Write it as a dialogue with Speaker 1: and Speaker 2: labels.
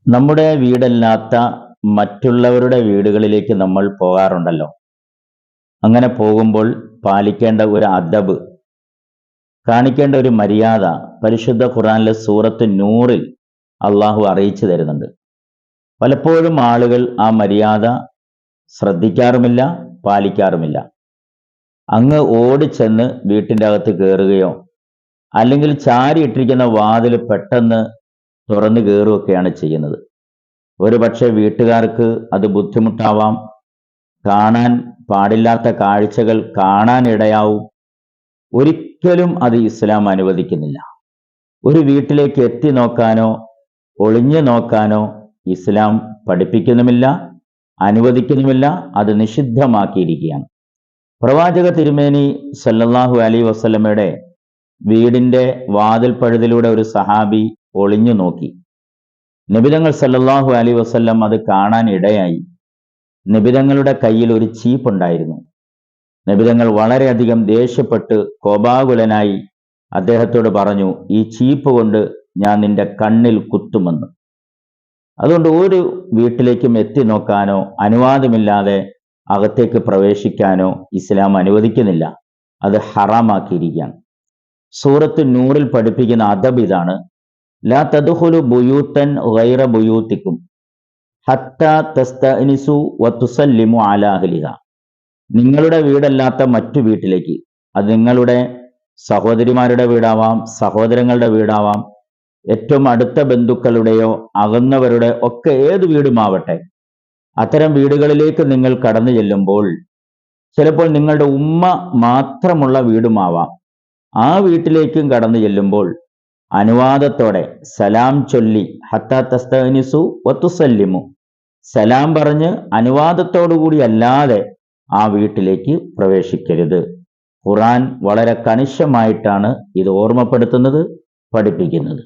Speaker 1: നമ്മുടെ വീടല്ലാത്ത മറ്റുള്ളവരുടെ വീടുകളിലേക്ക് നമ്മൾ പോകാറുണ്ടല്ലോ. അങ്ങനെ പോകുമ്പോൾ പാലിക്കേണ്ട ഒരു അദബ്, കാണിക്കേണ്ട ഒരു മര്യാദ പരിശുദ്ധ ഖുർആനിലെ സൂറത്ത് നൂറിൽ അള്ളാഹു അറിയിച്ചു തരുന്നുണ്ട്. പലപ്പോഴും ആളുകൾ ആ മര്യാദ ശ്രദ്ധിക്കാറുമില്ല, പാലിക്കാറുമില്ല. അങ്ങ് ഓടിച്ചെന്ന് വീട്ടിൻ്റെ അകത്ത് കയറുകയോ അല്ലെങ്കിൽ ചാരിയിട്ടിരിക്കുന്ന വാതിൽ പെട്ടെന്ന് തുറന്നു കയറുകയൊക്കെയാണ് ചെയ്യുന്നത്. ഒരു പക്ഷേ വീട്ടുകാർക്ക് അത് ബുദ്ധിമുട്ടാവാം, കാണാൻ പാടില്ലാത്ത കാഴ്ചകൾ കാണാനിടയാവും. ഒരിക്കലും അത് ഇസ്ലാം അനുവദിക്കുന്നില്ല. ഒരു വീട്ടിലേക്ക് എത്തി നോക്കാനോ ഒളിഞ്ഞു നോക്കാനോ ഇസ്ലാം പഠിപ്പിക്കുന്നുമില്ല, അനുവദിക്കുന്നുമില്ല. അത് നിഷിദ്ധമാക്കിയിരിക്കുകയാണ്. പ്രവാചക തിരുമേനി സല്ലല്ലാഹു അലൈഹി വസല്ലമയുടെ വീടിന്റെ വാതിൽ പഴുതിലൂടെ ഒരു സഹാബി ഒളിഞ്ഞു നോക്കി. നബിതങ്ങൾ സല്ലല്ലാഹു അലൈഹി വസല്ലം അത് കാണാൻ ഇടയായി. നബിതങ്ങളുടെ കയ്യിൽ ഒരു ചീപ്പുണ്ടായിരുന്നു. നബിതങ്ങൾ വളരെയധികം ദേഷ്യപ്പെട്ട് കോപാകുലനായി അദ്ദേഹത്തോട് പറഞ്ഞു, ഈ ചീപ്പ് കൊണ്ട് ഞാൻ നിന്റെ കണ്ണിൽ കുത്തുമെന്ന്. അതുകൊണ്ട് ഒരു വീട്ടിലേക്കും എത്തി നോക്കാനോ അനുവാദമില്ലാതെ അകത്തേക്ക് പ്രവേശിക്കാനോ ഇസ്ലാം അനുവദിക്കുന്നില്ല. അത് ഹറാമാക്കിയിരിക്കുകയാണ്. സൂറത്ത് നൂറിൽ പഠിപ്പിക്കുന്ന അദബ് ഇതാണ്: ലാ തദ്ഖുലു ബുയൂതൻ ഗൈറ ബുയൂതിക്കും ഹത്താ തസ്തഅനിസു വതുസല്ലിമു അലാ അഹ്ലിഹാ. നിങ്ങളുടെ വീടല്ലാത്ത മറ്റു വീട്ടിലേക്ക്, അത് നിങ്ങളുടെ സഹോദരിമാരുടെ വീടാവാം, സഹോദരങ്ങളുടെ വീടാവാം, ഏറ്റവും അടുത്ത ബന്ധുക്കളുടെയോ അകന്നവരുടെ ഒക്കെ ഏത് വീടുമാവട്ടെ, അത്തരം വീടുകളിലേക്ക് നിങ്ങൾ കടന്നു ചെല്ലുമ്പോൾ, ചിലപ്പോൾ നിങ്ങളുടെ ഉമ്മ മാത്രമുള്ള വീടുമാവാം, ആ വീട്ടിലേക്കും കടന്നു ചെല്ലുമ്പോൾ അനുവാദത്തോടെ സലാം ചൊല്ലി, ഹത്താ തസ്തഅനിസു വതുസല്ലിമു, സലാം പറഞ്ഞ് അനുവാദത്തോടുകൂടി അല്ലാതെ ആ വീട്ടിലേക്ക് പ്രവേശിക്കരുത്. ഖുർആൻ വളരെ കണിശമായിട്ടാണ് ഇത് ഓർമ്മപ്പെടുത്തുന്നത്, പഠിപ്പിക്കുന്നത്.